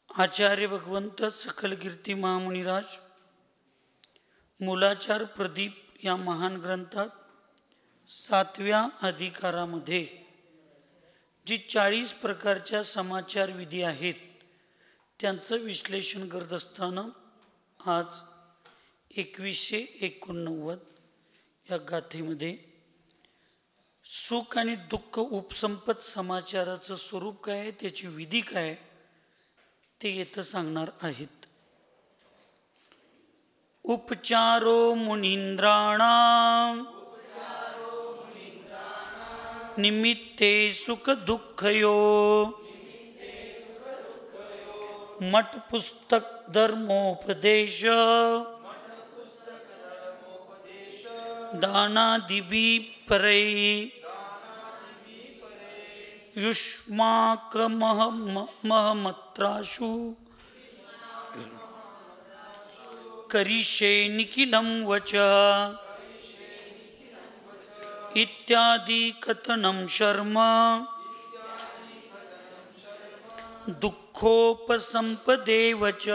आचार्य भगवंत सकलकीर्ती महामुनिराज मूलाचार प्रदीप या महान ग्रंथात 7व्या अधिकारामध्ये जी 40 प्रकारच्या समाचार विधी आहेत त्यांचं विश्लेषण करत असताना आज 2189 या गाथेमध्ये सुख आणि दुःख उपसंपत समाचाराचं स्वरूप काय आहे, त्याची विधी काय ते येतं सांगणार आहेत. उपचारो मुनींद्राणाम निमित्ते सुख दुःखयो मठ पुस्तक धर्मोपदेश दानादिभी परै युष्माक महमत्राशु करिष्ये निखिलं वच इत्यादि कथनं शर्म दुःखोपसंपदेव च.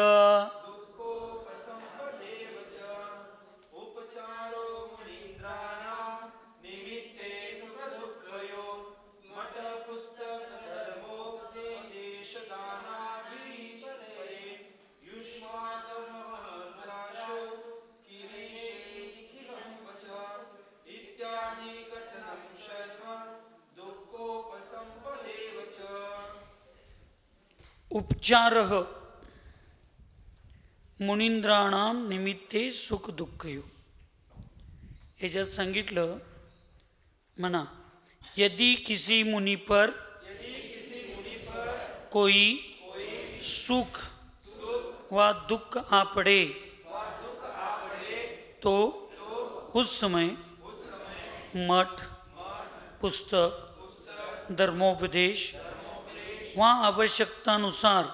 उपचारः मुनींद्राणाम निमित्ते सुख दुःखयो. याच्यात सांगितलं म्हणा, यदि किसी मुनि पर कोई सुख व दुख आ पड़े तो उस समय मठ पुस्तक धर्मोपदेश वहाँ आवश्यकतानुसार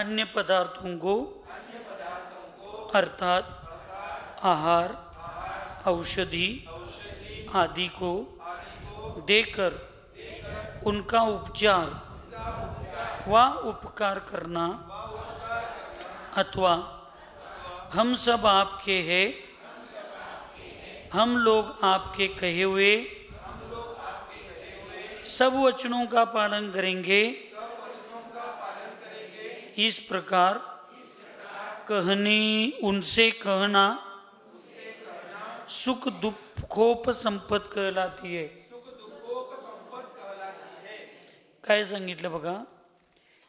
अन्य पदार्थों को अर्थात आहार औषधि आदि को देकर उनका उपचार व उपकार करना अथवा हम सब आपके हैं, हम लोग आपके कहे हुए सब वचनों का पालन करेंगे, इस प्रकार कहने उनसे कहना सुख दुःखोप संपत कहलाती है. काय सांगितलं बघा,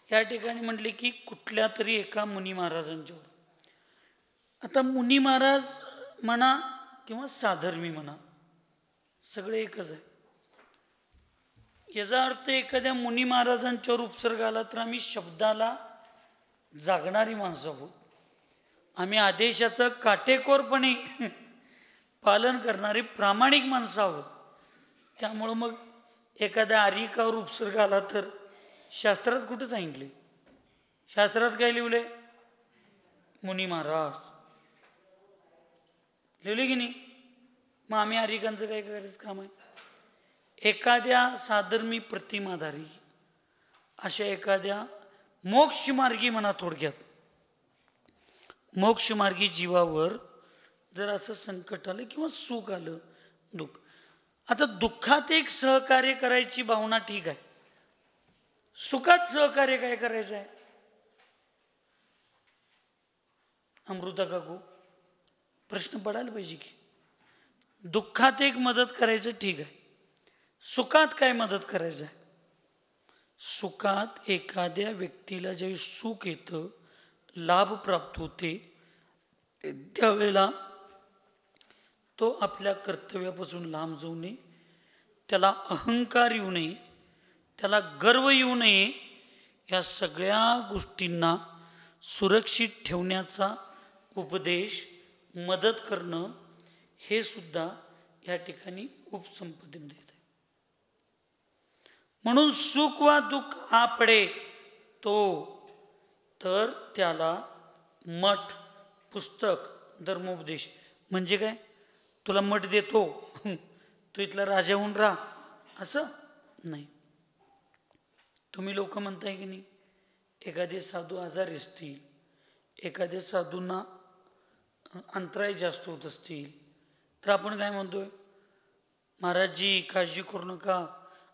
या ठिकाणी म्हटले की कुठल्या तरी एका मुनी महाराजांच्यावर, आता मुनी महाराज म्हणा किंवा साधर्मी म्हणा सगळे एकच आहे. याचा अर्थ एखाद्या मुनी महाराजांच्यावर उपसर्ग आला तर आम्ही शब्दाला जागणारी माणसं आहोत, आम्ही आदेशाचं काटेकोरपणे पालन करणारी प्रामाणिक माणसं आहोत. त्यामुळं मग एखाद्या आर्यिकावर उपसर्ग आला तर शास्त्रात कुठं सांगितले, शास्त्रात काय लिहिले, मुनी महाराज लिहिले की नाही. मग आम्ही आर्यिकांचं काय करायचं काम आहे. एखाद्या साधर्मी प्रतिमाधारी अशा एखाद्या मोक्षमार्गी म्हणा, थोडक्यात मोक्षमार्गी जीवावर जर असं संकट आलं किंवा सुख आलं दुःख, आता दुःखात एक सहकार्य करायची भावना ठीक आहे, सुखात सहकार्य काय करायचं आहे. अमृता काकू प्रश्न पडायला पाहिजे की दुःखात एक मदत करायचं ठीक आहे, सुखात काय मदत करायचं आहे. सुखात एखाद्या व्यक्तीला जे सुख येतं, लाभ प्राप्त होते, त्यावेळेला तो आपल्या कर्तव्यापासून लांब जाऊ नये, त्याला अहंकार येऊ नये, त्याला गर्व येऊ नये, या सगळ्या गोष्टींना सुरक्षित ठेवण्याचा उपदेश मदत करणं हे सुद्धा या ठिकाणी उपसंपदेमध्ये येते. म्हणून सुख वा दुःख आपडे तो तर त्याला मठ पुस्तक धर्मोपदेश म्हणजे काय, तुला मठ देतो तू इथला राजा होऊन राहा असं नाही. तुम्ही लोक म्हणताय की नाही, एखादे साधू आजारी असतील, एखाद्या साधूंना अंतराय जास्त होत असतील, तर आपण काय म्हणतोय, महाराजजी काळजी करू नका,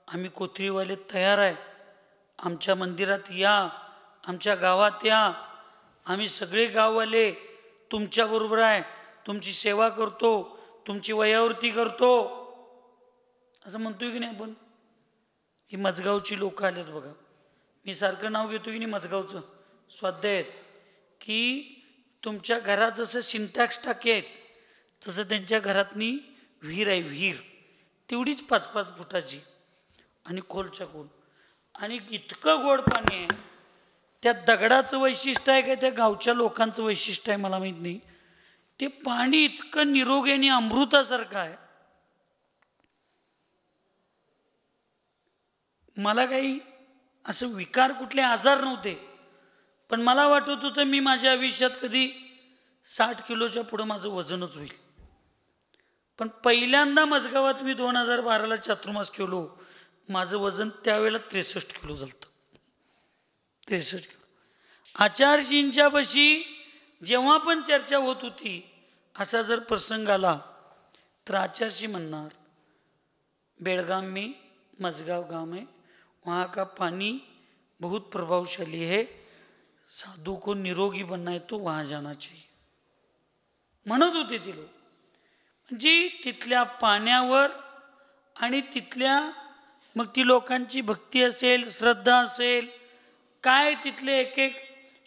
आम्ही कोथळीवाले तयार आहे, आमच्या मंदिरात या, आमच्या गावात या, आम्ही सगळे गाववाले तुमच्याबरोबर आहे, तुमची सेवा करतो, तुमची वयावरती करतो, असं म्हणतोय की नाही आपण. ही मजगावची लोक आलेत बघा, मी सारखं नाव घेतो की नाही मजगावचं, स्वाध्याय आहेत, की तुमच्या घरात जसं सिंटॅक्स टाके आहेत तसं त्यांच्या घरातनी विहीर आहे, विहीर तेवढीच 5-5 फुटाची आणि खोलच्या खोल, आणि इतकं गोड पाणी आहे. त्या दगडाचं वैशिष्ट्य आहे का त्या गावच्या लोकांचं वैशिष्ट्य आहे मला माहीत नाही, ते पाणी इतकं निरोगी आणि अमृतासारखं आहे. मला काही असं विकार कुठले आजार नव्हते, पण मला वाटत होतं मी माझ्या आयुष्यात कधी 60 किलोच्या पुढं माझं वजनच होईल. पण पहिल्यांदा मजगावात मी 2012ला चातुर्मास केलो, माझं वजन त्यावेळेला 63 किलो झालं. 63 किलो. आचार्यजींच्या बशी जेव्हा पण चर्चा होत होती, असा जर प्रसंग आला तर आचार्यजी म्हणणार, बेळगाम में मजगाव गांव में वहाँ का पानी बहुत प्रभावशाली है, साधू को निरोगी बनना है तो वहाँ जाना चाहिए, म्हणत होते ती लोक. म्हणजे तिथल्या पाण्यावर आणि तिथल्या मग ती लोकांची भक्ती असेल, श्रद्धा असेल, काय तिथले एक एक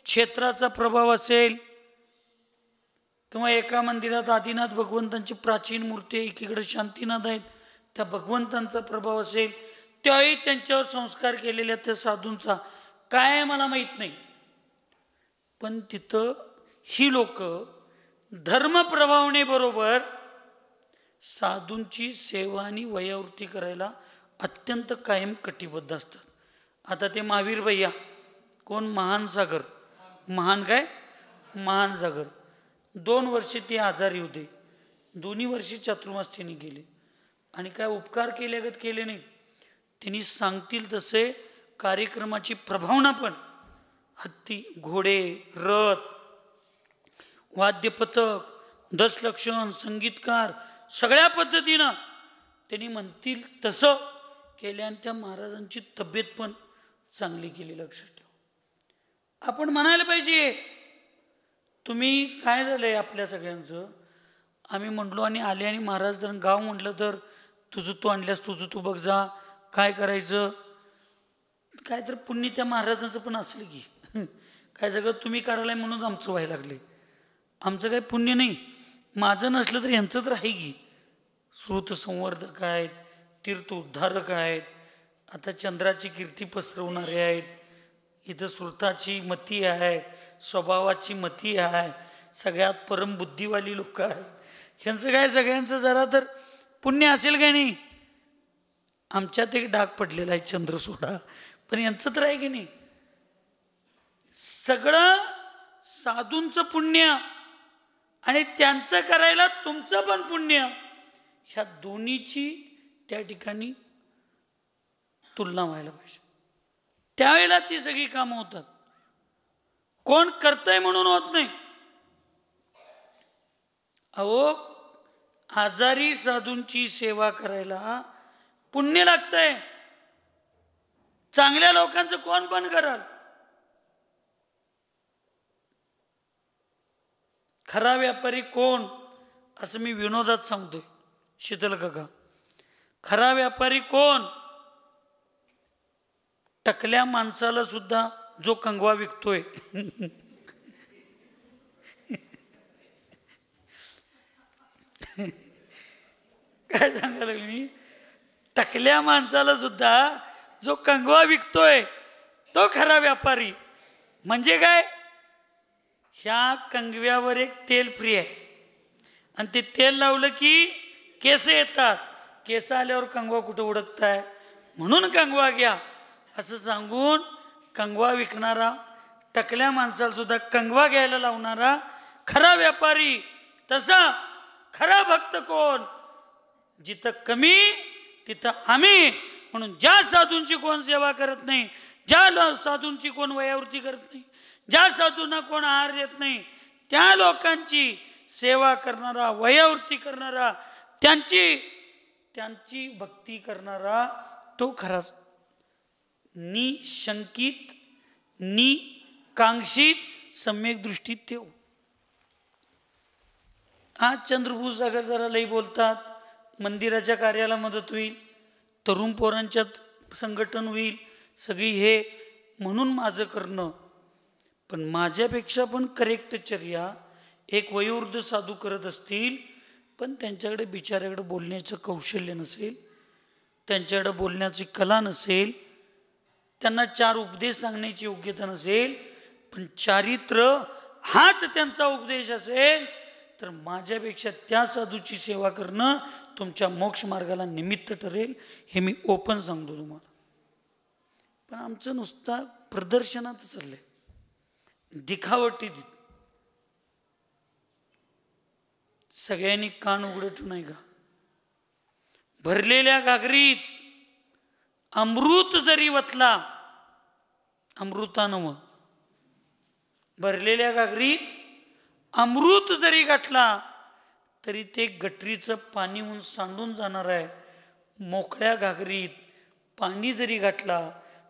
क्षेत्राचा प्रभाव असेल, किंवा एका मंदिरात आदिनाथ भगवंतांची प्राचीन मूर्ती आहे, एकीकडे शांतीनाथ आहेत, त्या भगवंतांचा प्रभाव असेल, त्याही त्यांच्यावर संस्कार केलेल्या त्या साधूंचा काय मला माहीत नाही, पण तिथं ही लोक धर्मप्रभावने बरोबर साधूंची सेवा आणि वयावृत्ती करायला अत्यंत कायम कटिबद्ध असतात. आता ते महावीर भैया कोण, महान सागर, महान काय, महान सागर, 2 वर्षे ते आजारी होते, 2 वर्षे चातुर्मास त्यांनी गेले आणि काय उपकार केल्यागत केले नाही. त्यांनी सांगतील तसे कार्यक्रमाची प्रभावना पण, हत्ती, घोडे, रथ, वाद्यपथक, दशलक्षण, संगीतकार, सगळ्या पद्धतीनं त्यांनी म्हणतील तसं केले आणि त्या महाराजांची तब्येत पण चांगली केली. लक्षात ठेवा, आपण म्हणायला पाहिजे, तुम्ही काय झालंय आपल्या सगळ्यांचं, आम्ही म्हटलो आणि आले आणि महाराज जर गाव म्हटलं तर तुझं तू आणल्यास तुझं तू बघ जा, काय करायचं, काय तर पुण्य त्या महाराजांचं पण असेल की, काय सगळं तुम्ही करायला म्हणून आमचं व्हायला लागले, आमचं काही पुण्य नाही, माझं नसलं तर यांचं तर आहे की. श्रुत संवर्धक आहेत, तीर्थ उद्धारक आहेत, आता चंद्राची कीर्ती पसरवणारे आहेत, इथं श्रुताची मती आहे, स्वभावाची मती आहे, सगळ्यात परमबुद्धीवाली लोक आहेत, ह्यांचं काय सगळ्यांचं जरा तर पुण्य असेल काय नाही. आमच्यात एक डाग पडलेला आहे चंद्र सोडा, पण यांचं तर आहे की नाही. सगळं साधूंचं पुण्य आणि त्यांचं करायला तुमचं पण पुण्य, ह्या दोन्हीची त्या ठिकाणी तुलना व्हायला पाहिजे. त्यावेळेला ती सगळी कामं होतात. कोण करतंय म्हणून होत नाही. अहो, आजारी साधूंची सेवा करायला पुण्य लागतंय. चांगल्या लोकांचं कोण पण कराल. खरा व्यापारी कोण असं मी विनोदात सांगतोय, शीतल काका. खरा व्यापारी कोण, टकल्या माणसाला सुद्धा जो कंगवा विकतोय काय सांगायला लागले मी, टकल्या माणसाला सुद्धा जो कंगवा विकतोय तो खरा व्यापारी. म्हणजे काय, ह्या कंगव्यावर एक तेल फ्री आहे आणि ते तेल लावलं की केस येतात, केस आल्यावर कंगवा कुठं उडकताय, म्हणून कंगवा घ्या असं सांगून कंगवा विकणारा, टकल्या माणसाला सुद्धा कंगवा घ्यायला लावणारा खरा व्यापारी. तसा खरा भक्त कोण, जिथं कमी तिथं आम्ही, म्हणून ज्या साधूंची कोण सेवा करत नाही ज्या साधूंची कोण वयावृत्ती करत नाही, ज्या साधूंना कोण आहार देत नाही, त्या लोकांची सेवा करणारा, वयावृत्ती करणारा, त्यांची भक्ती करणारा तो खराच निशंकित निकांक्षित सम्यक दृष्टीत ठेव. आज चंद्रभूष सागर जरा लई बोलतात, मंदिराच्या कार्याला मदत होईल, तरुण पोरांच्यात संघटन होईल, सगळी हे म्हणून माझं करणं. पण माझ्यापेक्षा पण करेक्ट चर्या एक वयोवृद्ध साधू करत असतील, पण त्यांच्याकडे बिचाऱ्याकडे बोलण्याचं कौशल्य नसेल, त्यांच्याकडे बोलण्याची कला नसेल, त्यांना चार उपदेश सांगण्याची योग्यता नसेल, पण चारित्र्य हाच त्यांचा उपदेश असेल, तर माझ्यापेक्षा त्या साधूची सेवा करणं तुमच्या मोक्ष मार्गाला निमित्त ठरेल. हे मी ओपन सांगतो तुम्हाला. पण आमचं नुसतं प्रदर्शनात चाललंय, दिखावटी. सगळ्यांनी कान उघडं ठेवू नाही का? भरलेल्या घागरीत अमृत जरी वतला, अमृतानं भरलेल्या घागरीत अमृत जरी घातला तरी ते गटरीचं पाणी होऊन सांडून जाणार आहे. मोकळ्या घागरीत पाणी जरी घातला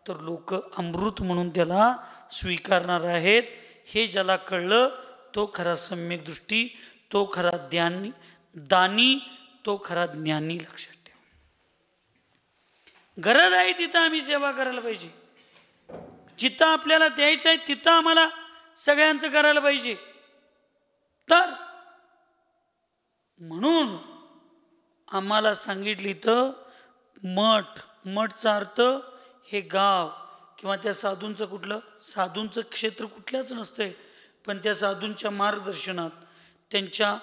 तर लोक अमृत म्हणून त्याला स्वीकारणार आहेत. हे ज्याला कळलं तो खरा सम्यक दृष्टी, तो खरा दानी, तो खरा ज्ञानी. लक्षात ठेवा, गरज आहे तिथं आम्ही सेवा करायला पाहिजे. जिथं आपल्याला द्यायचं आहे तिथं आम्हाला सगळ्यांचं करायला पाहिजे. तर म्हणून आम्हाला सांगितली तर मठचा अर्थ हे गाव किंवा त्या साधूंचं कुठलं साधूंचं क्षेत्र कुठल्याच नसतंय, पण त्या साधूंच्या मार्गदर्शनात, त्यांच्या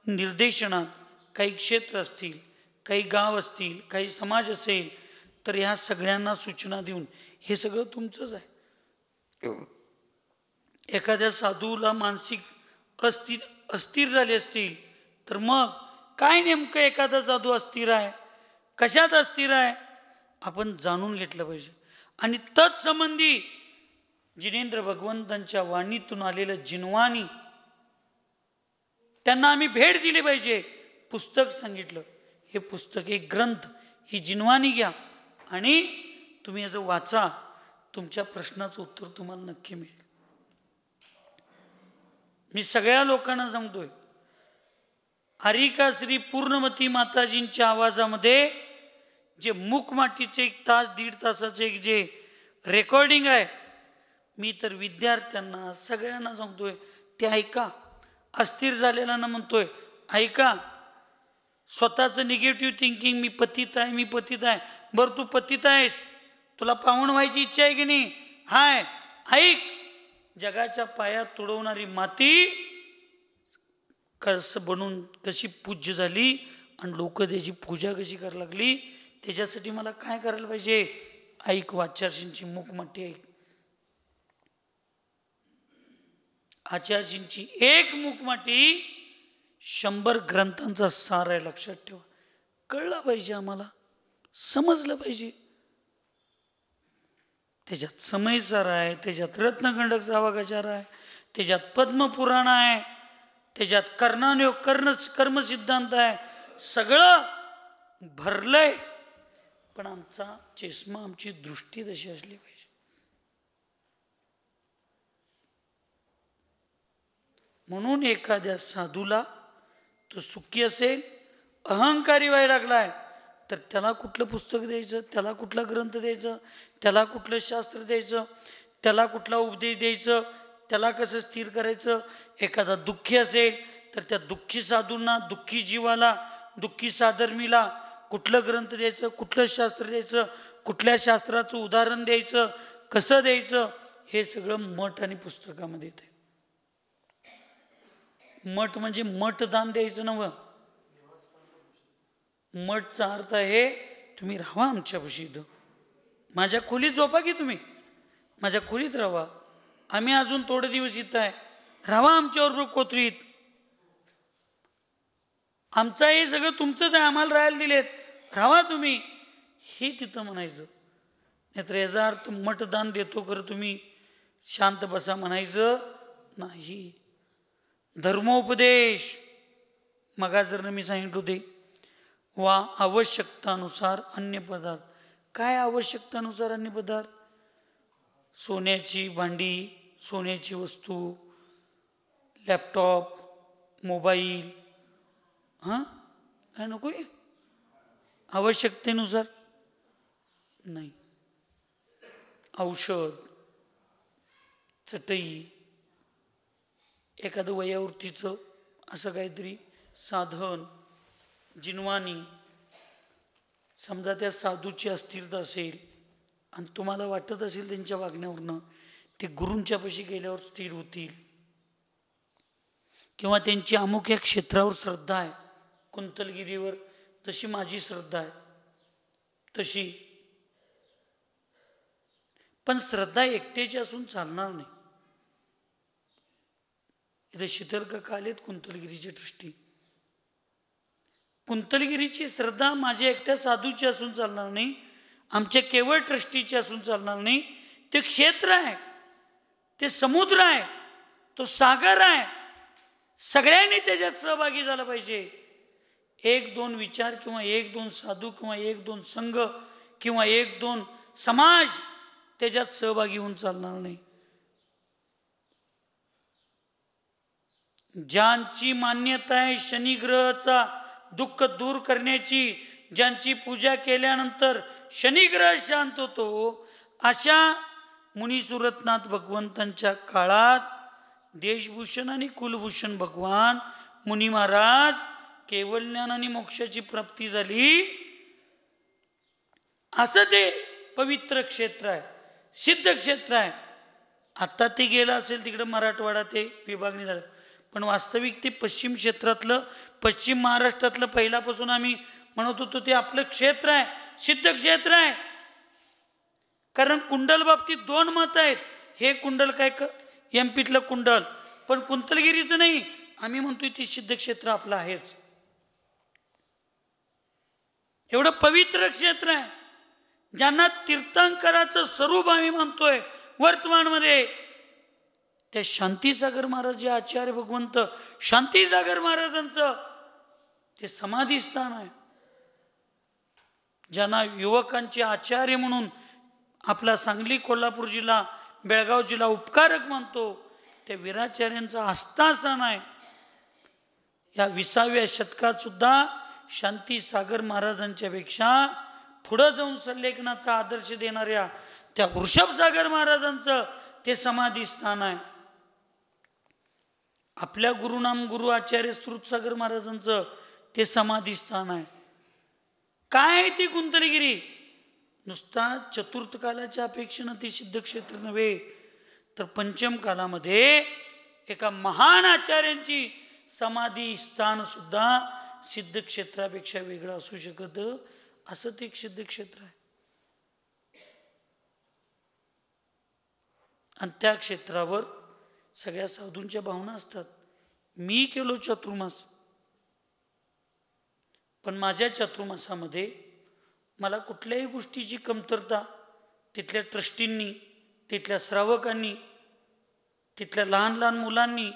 निर्देशनात काही क्षेत्र असतील, काही गाव असतील, काही समाज असेल, तर ह्या सगळ्यांना सूचना देऊन हे सगळं तुमचंच आहे. एखाद्या साधूला मानसिक अस्थिर झाले असतील तर मग काय नेमकं एखादा साधू अस्थिर आहे, कशात अस्थिर आहे, आपण जाणून घेतलं पाहिजे. आणि तत्संबंधी जिनेंद्र भगवंतांच्या वाणीतून आलेलं जिनवाणी त्यांना आम्ही भेट दिली पाहिजे. पुस्तक सांगितलं, हे पुस्तक, एक ग्रंथ, ही जिनवाणी घ्या आणि तुम्ही याचं वाचा. तुमच्या प्रश्नाचं उत्तर तुम्हाला नक्की मिळेल. मी सगळ्या लोकांना सांगतोय, हरिका श्री पूर्णमती माताजींच्या आवाजामध्ये जे मूकमाटीचे 1 तास 1.5 तासाचे एक जे रेकॉर्डिंग आहे, मी तर विद्यार्थ्यांना सगळ्यांना सांगतोय ते ऐका. अस्थिर झालेला ना म्हणतोय ऐका. स्वतःचं निगेटिव्ह थिंकिंग, मी पतित आहे. बरं, तू पतित आहेस, तुला पावन व्हायची इच्छा आहे की नाही? हाय, ऐक. जगाच्या पायात तुडवणारी माती कसं बनून कशी पूज्य झाली आणि लोक त्याची पूजा कशी करायला लागली, त्याच्यासाठी मला काय करायला पाहिजे? ऐक, वाचार्षींची मूकमाटी ऐक. आचार्यजींची एक मूकमाटी 100 ग्रंथांचा सार आहे. लक्षात ठेवा. कळलं पाहिजे, आम्हाला समजलं पाहिजे. त्याच्यात समयसार आहे, त्याच्यात रत्नगंडक सावकाचार आहे, त्याच्यात पद्मपुराण आहे, त्याच्यात कर्णानुयोग कर्मसिद्धांत आहे. सगळं भरलंय. पण आमचा चष्मा, आमची दृष्टी तशी असली पाहिजे. म्हणून एखाद्या साधूला तो सुखी असेल, अहंकारी व्हायला लागलाय, तर त्याला कुठलं पुस्तक द्यायचं, त्याला कुठला ग्रंथ द्यायचं, त्याला कुठलं शास्त्र द्यायचं, त्याला कुठला उपदेश द्यायचं, त्याला कसं स्थिर करायचं. एखादा दुःखी असेल तर त्या दुःखी साधूंना, दुःखी जीवाला, दुःखी साधर्मीला कुठलं ग्रंथ द्यायचं, कुठलं शास्त्र द्यायचं, कुठल्या शास्त्राचं उदाहरण द्यायचं, कसं द्यायचं, हे सगळं मठ आणि पुस्तकामध्ये येते. मठ म्हणजे मतदान द्यायचं नव्हं. मठचा अर्थ आहे तुम्ही राहा आमच्यापाशी, इथं माझ्या खोलीत झोपा की, तुम्ही माझ्या खोलीत राहा. आम्ही अजून थोडे दिवस इथं आहे, राहा आमच्याबरोबर कोथरीत. आमचं हे सगळं तुमचंच आहे, आम्हाला राहायला दिलेत, राहा तुम्ही, हे तिथं म्हणायचं. नाहीतर याचा अर्थ मतदान देतो खरं तुम्ही शांत बसा म्हणायचं नाही. धर्मोपदेश मगा जर मी सांगितलं होते वा आवश्यकतानुसार अन्य पदार्थ. काय आवश्यकतानुसार अन्य पदार्थ? सोन्याची भांडी, सोन्याची वस्तू, लॅपटॉप, मोबाईल, हां काय नको आहे आवश्यकतेनुसार नाही. औषध, चटई, एखादं वयावृत्तीचं असं काहीतरी साधन, जिनवानी. समजा त्या साधूची अस्थिरता असेल आणि तुम्हाला वाटत असेल त्यांच्या वागण्यावरनं ते गुरूंच्या पाशी गेल्यावर स्थिर होतील, किंवा त्यांची अमुक या क्षेत्रावर श्रद्धा आहे, कुंतलगिरीवर जशी माझी श्रद्धा आहे तशी. पण श्रद्धा एकट्याची असून चालणार नाही. इथे शीतलकाका आलेत कुंतलगिरीची दृष्टी. कुंतलगिरीची श्रद्धा माझ्या एकट्या साधूची असून चालणार नाही, आमच्या केवळ ट्रस्टीची असून चालणार नाही. ते क्षेत्र आहे, ते समुद्र आहे, तो सागर आहे. सगळ्यांनी त्याच्यात सहभागी झालं पाहिजे. एक दोन विचार किंवा एक दोन साधू किंवा एक दोन संघ किंवा एक दोन समाज त्याच्यात सहभागी होऊन चालणार नाही. ज्यांची मान्यता आहे शनिग्रहाचा दुःख दूर करण्याची, ज्यांची पूजा केल्यानंतर शनिग्रह शांत होतो, अशा मुनिसुरतनाथ भगवंतांच्या काळात देशभूषण आणि कुलभूषण भगवान मुनी महाराज केवळ ज्ञान आणि मोक्षाची प्राप्ती झाली असं ते पवित्र क्षेत्र आहे, सिद्ध क्षेत्र आहे. आता ते गेलं असेल तिकडे मराठवाडा ते विभागणी झालं, पण वास्तविक ते पश्चिम क्षेत्रातलं, पश्चिम महाराष्ट्रातलं पहिल्यापासून आम्ही म्हणत होतो ते आपलं क्षेत्र आहे, सिद्ध क्षेत्र आहे. कारण कुंडल बाबतीत दोन मत आहेत. हे कुंडल काय एमपीतलं कुंडल, पण कुंतलगिरीचं नाही. आम्ही म्हणतोय ती सिद्ध क्षेत्र आपलं आहेच. एवढं पवित्र क्षेत्र आहे. ज्यांना तीर्थंकराचं स्वरूप आम्ही मानतोय वर्तमानमध्ये, त्या शांतीसागर महाराज जे आचार्य भगवंत शांतीसागर महाराजांचं ते समाधी स्थान आहे. ज्यांना युवकांचे आचार्य म्हणून आपला सांगली, कोल्हापूर जिल्हा, बेळगाव जिल्हा उपकारक मानतो, त्या वीराचार्यांचं आस्थास्थान आहे. या 20व्या शतकात सुद्धा शांतीसागर महाराजांच्या पेक्षा पुढं जाऊन संलेखनाचा आदर्श देणाऱ्या त्या वृषभसागर महाराजांचं ते समाधी स्थान आहे. आपल्या गुरुनाम गुरु आचार्य स्तुतसागर महाराजांचं ते समाधी स्थान आहे. काय आहे ती कुंतलगिरी? नुसता चतुर्थ कालाच्या अपेक्षेनं ती सिद्ध क्षेत्र नव्हे, तर पंचम कालामध्ये एका महान आचार्यांची समाधी स्थान सुद्धा सिद्ध क्षेत्रापेक्षा वेगळं असू शकत, असं ते एक सिद्ध क्षेत्र आहे. आणि त्या क्षेत्रावर सगळ्या साधूंच्या भावना असतात. मी केलो चातुर्मास, पण माझ्या चातुर्मासामध्ये मला कुठल्याही गोष्टीची कमतरता तिथल्या ट्रस्टींनी, तिथल्या श्रावकांनी, तिथल्या लहान लहान मुलांनी,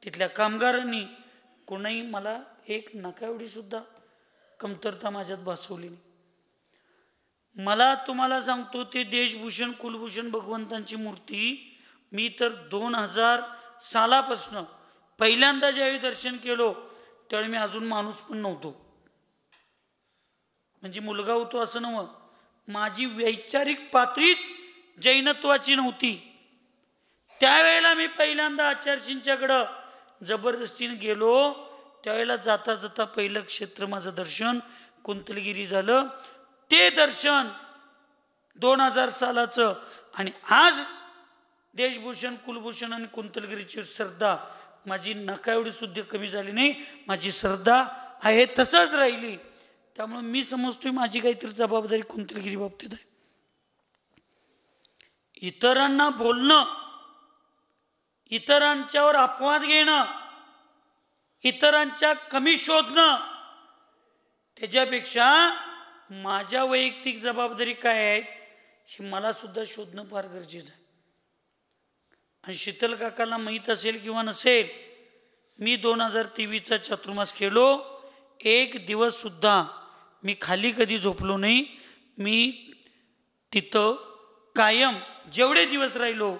तिथल्या कामगारांनी कोणाही मला एक नकाएवढी सुद्धा कमतरता माझ्यात भासवली नाही. मला तुम्हाला सांगतो, ते देशभूषण कुलभूषण भगवंतांची मूर्ती मी तर 2000 सालापासून पहिल्यांदा ज्यावेळी दर्शन केलो त्यावेळी मी अजून माणूस पण नव्हतो, म्हणजे मुलगा होतो असं नव्हतं. माझी वैचारिक पातळीच जैनत्वाची नव्हती. त्यावेळेला मी पहिल्यांदा आचार्यजींच्याकडं जबरदस्तीने गेलो. त्यावेळेला जाता जाता पहिलं क्षेत्र माझं दर्शन कुंतलगिरी झालं. ते दर्शन 2000 सालाचं. आणि आज देशभूषण कुलभूषण आणि कुंतलगिरीची श्रद्धा माझी नकाएवढी सुद्धा कमी झाली नाही. माझी श्रद्धा आहे तसंच राहिली. त्यामुळे मी समजतोय माझी काहीतरी जबाबदारी कुंतलगिरी बाबतीत आहे. इतरांना बोलणं, इतरांच्यावर अपवाद घेणं, इतरांच्या कमी शोधणं, त्याच्यापेक्षा माझ्या वैयक्तिक जबाबदारी काय आहेत हे मला सुद्धा शोधणं फार गरजेचं आहे. आणि शीतल काकाला माहीत असेल किंवा नसेल, मी 2023चा चातुर्मास केलो. एक दिवस सुद्धा मी खाली कधी झोपलो नाही. मी तिथं कायम जेवढे दिवस राहिलो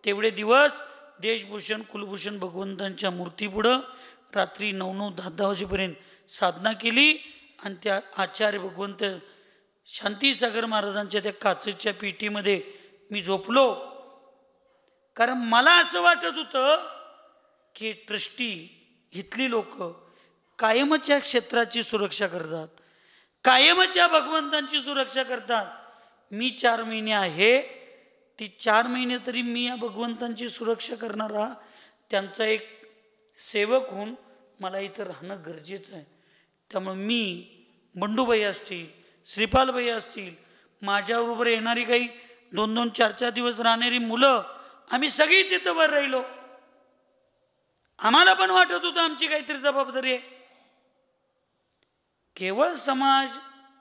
तेवढे दिवस देशभूषण कुलभूषण भगवंतांच्या मूर्तीपुढं रात्री 9-9, 10-10 वाजेपर्यंत साधना केली. आणि त्या आचार्य भगवंत शांतीसागर महाराजांच्या त्या काचेच्या पेटीमध्ये मी झोपलो. कारण मला असं वाटत होतं की ट्रस्टी इथली लोक कायमच्या क्षेत्राची सुरक्षा करतात, कायमच्या भगवंतांची सुरक्षा करतात. मी 4 महिने आहे, ती 4 महिने तरी मी या भगवंतांची सुरक्षा करणारा त्यांचा एक सेवक होऊन मला इथं राहणं गरजेचं आहे. त्यामुळे मी, बंडूबाई असतील, श्रीपालबाई असतील, माझ्याबरोबर येणारी काही 2-2, 4-4 दिवस राहणारी मुलं, आम्ही सगळी तिथं वर राहिलो. आम्हाला पण वाटत होतं आमची काहीतरी जबाबदारी आहे. केवळ समाज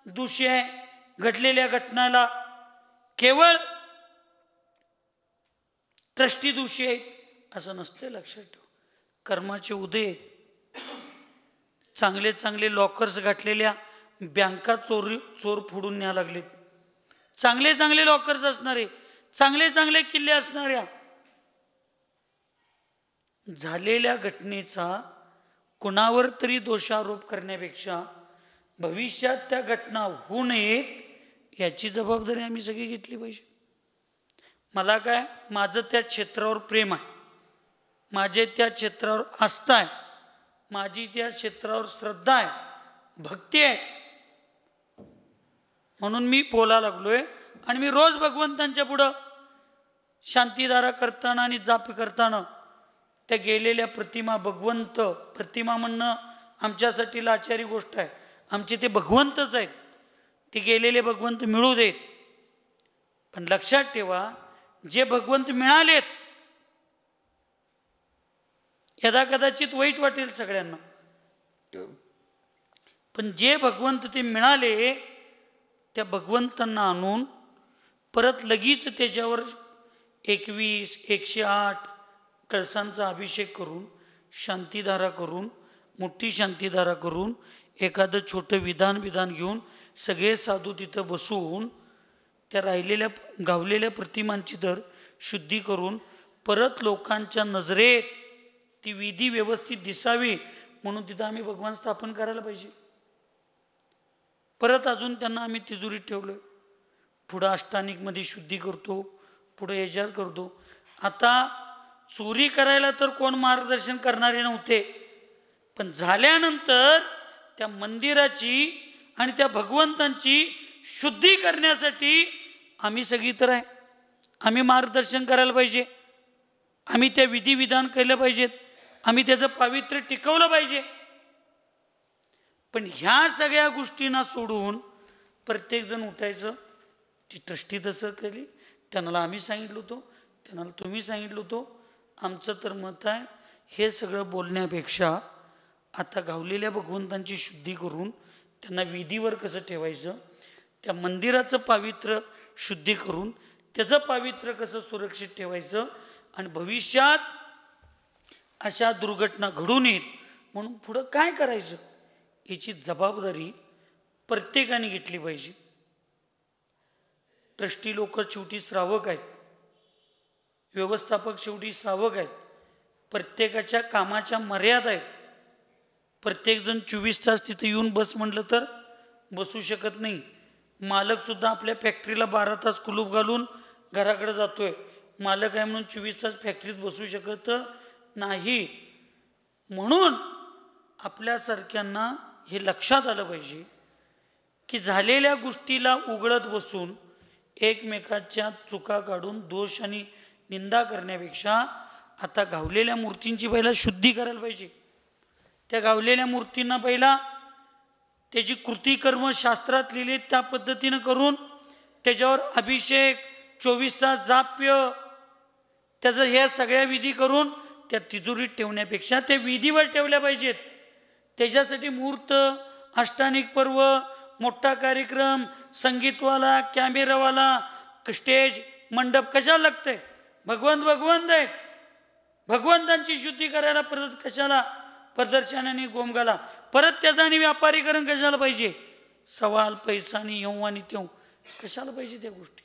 दोषी आहे घडलेल्या घटनाला, केवळ ट्रस्टी दोषी आहेत असं नसते. लक्षात ठेव, कर्माचे उदय आहेत. चांगले चांगले लॉकर्स गाठलेल्या बँका चोर फोडून न्याय लागलेत. चांगले चांगले लॉकर्स असणारे, चांगले चांगले किल्ले असणाऱ्या, झालेल्या घटनेचा कुणावर तरी दोषारोप करण्यापेक्षा भविष्यात त्या घटना होऊ नयेत याची जबाबदारी आम्ही सगळी घेतली पाहिजे. मला काय, माझं त्या क्षेत्रावर प्रेम आहे, माझे त्या क्षेत्रावर आस्था आहे, माझी त्या क्षेत्रावर श्रद्धा आहे, भक्ती आहे. म्हणून मी बोला लागलोय. आणि मी रोज भगवंतांच्या पुढं शांतीधारा करताना आणि जाप करताना त्या गेलेल्या प्रतिमा, भगवंत प्रतिमा म्हणणं आमच्यासाठी लाचारी गोष्ट आहे. आमचे ते भगवंतच आहेत. ते गेलेले भगवंत मिळू देत. पण लक्षात ठेवा, जे भगवंत मिळालेत, यदा कदाचित वाईट वाटेल सगळ्यांना, पण जे भगवंत ते मिळाले त्या भगवंतांना आणून परत लगेच त्याच्यावर 21, 108 कळसांचा अभिषेक करून, शांतीधारा करून, मोठी शांतीधारा करून, एखादं छोटं विधान घेऊन सगळे साधू तिथं बसवून त्या राहिलेल्या गावलेल्या प्रतिमांची तर शुद्धी करून परत लोकांच्या नजरेत ती विधी व्यवस्थित दिसावी म्हणून तिथं आम्ही भगवान स्थापन करायला पाहिजे. परत अजून त्यांना आम्ही तिजोरीत ठेवलोय. पुढं अष्टानिकमध्ये शुद्धी करतो, पुढं याच्यात करतो. आता चोरी करायला तर कोण मार्गदर्शन करणारे नव्हते, पण झाल्यानंतर त्या मंदिराची आणि त्या भगवंतांची शुद्धी करण्यासाठी आम्ही सगळी तर आहे. आम्ही मार्गदर्शन करायला पाहिजे, आम्ही त्या विधिविधान केलं पाहिजेत, आम्ही त्याचं पावित्र्य टिकवलं पाहिजे. पण ह्या सगळ्या गोष्टींना सोडून प्रत्येकजण उठायचं. ती ट्रस्टी तसं केली, त्यांना आम्ही सांगितलं होतो, त्यांना तुम्ही सांगितलं होतो. आमचं तर मत आहे, हे सगळं बोलण्यापेक्षा आता गावलेल्या भगवंतांची शुद्धी करून त्यांना विधीवर कसं ठेवायचं, त्या मंदिराचं पावित्र्य शुद्धी करून त्याचं पावित्र्य कसं सुरक्षित ठेवायचं, आणि भविष्यात अशा दुर्घटना घडू नयेत म्हणून पुढं काय करायचं याची जबाबदारी प्रत्येकाने घेतली पाहिजे. ट्रस्टी लोक शेवटी श्रावक आहेत, व्यवस्थापक शेवटी श्रावक आहेत. प्रत्येकाच्या कामाच्या मर्यादा आहेत. प्रत्येकजण 24 तास तिथे येऊन बस म्हटलं तर बसू शकत नाही. मालकसुद्धा आपल्या फॅक्टरीला 12 तास कुलूप घालून घराकडे जातोय. मालक आहे म्हणून 24 तास फॅक्टरीत बसू शकत नाही. म्हणून आपल्यासारख्यांना हे लक्षात आलं पाहिजे की झालेल्या गोष्टीला उघडत बसून एकमेकाच्या चुका काढून दोष आणि निंदा करण्यापेक्षा आता गावलेल्या मूर्तींची पहिला शुद्धी करायला पाहिजे. त्या गावलेल्या मूर्तींना पहिला त्याची कृतिकर्म शास्त्रात लिहिले त्या पद्धतीनं करून त्याच्यावर अभिषेक, 24 तास जाप्य, त्याचं ह्या सगळ्या विधी करून त्या तिजोरीत ठेवण्यापेक्षा त्या विधीवर ठेवल्या पाहिजेत. त्याच्यासाठी मुहूर्त, अष्टानिक पर्व, मोठा कार्यक्रम, संगीतवाला, कॅमेरावाला, स्टेज मंडप कशाला लागतंय? भगवंत आहेत. भगवंतांची शुद्धी करायला परत कशाला प्रदर्शनाने गोमगाला? परत त्याचं आणि व्यापारीकरण कशाला पाहिजे? सवाल पैसा आणि येऊ आणि तेऊ कशाला पाहिजे त्या गोष्टी?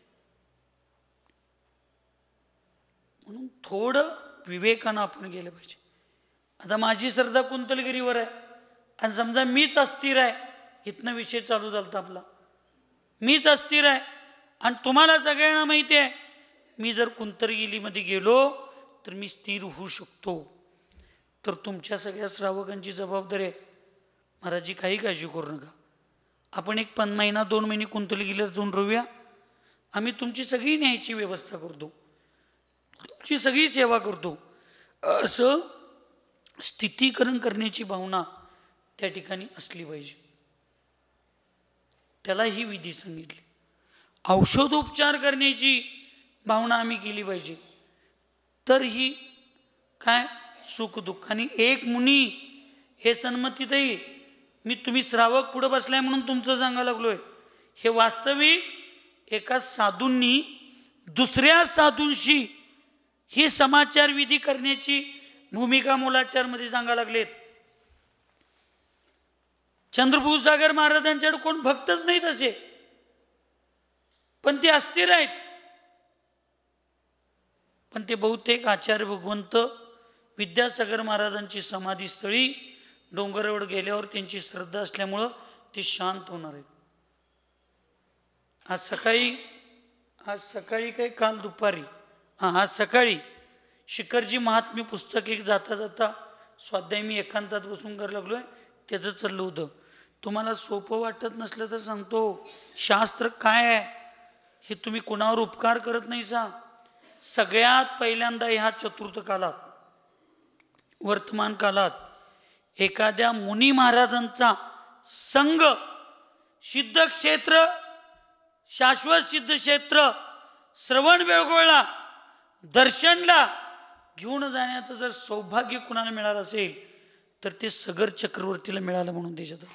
म्हणून थोडं विवेकानं आपण गेलं पाहिजे. आता माझी श्रद्धा कुंतलगिरीवर आहे आणि समजा मीच अस्थिर आहे, इथनं विषय चालू झाला आपला, मीच अस्थिर आहे आणि तुम्हाला सगळ्यांना माहिती आहे मी जर कुंतलगिरीमध्ये गेलो तर मी स्थिर होऊ शकतो, तर तुमच्या सगळ्या श्रावकांची जबाबदारी आहे. महाराजी काही काळजी करू नका, आपण एक 1 महिना 2 महिने कुंतलगिरीला जाऊन राहूया. आम्ही तुमची सगळी न्यायची व्यवस्था करतो, तुमची सगळी सेवा करतो. असं स्थितीकरण करण्याची भावना त्या ठिकाणी असली पाहिजे. त्याला ही विधी सांगितली. औषधोपचार करण्याची भावना आम्ही केली पाहिजे. तर ही काय सुख दुःख. आणि एक मुनी हे सन्मतीतही मी तुम्ही श्रावक पुढं बसलाय म्हणून तुमचं सांगायला लागलोय, हे वास्तविक एका साधूंनी दुसऱ्या साधूंशी ही समाचार विधी करण्याची भूमिका मूलाचारमध्ये सांगायला लागलेत. चंद्रभूसागर महाराजांच्याकडे कोण भक्तच नाहीत असे, पण ते अस्थिर आहेत. पण ते बहुतेक आचार्य भगवंत विद्यासागर महाराजांची समाधीस्थळी डोंगरावर गेल्यावर त्यांची श्रद्धा असल्यामुळं ते शांत होणार आहेत. आज सकाळी काय काल दुपारी आज सकाळी शिखरजी महात्म्य पुस्तक एक जाता जाता स्वाध्याय मी एकांतात बसून करायला लागलोय, त्याचं चाललं होतं. तुम्हाला सोपं वाटत नसलं तर सांगतो, शास्त्र काय आहे हे तुम्ही कोणावर उपकार करत नाही सा. सगळ्यात पहिल्यांदा ह्या चतुर्थ कालात, वर्तमान कालात एखाद्या मुनी महाराजांचा संघ सिद्ध क्षेत्र, शाश्वत सिद्ध क्षेत्र, श्रवण बेळगोळला, दर्शनला घेऊन जाण्याचं जर सौभाग्य कुणाला मिळालं असेल तर ते सगर चक्रवर्तीला मिळालं. म्हणून त्याच्यात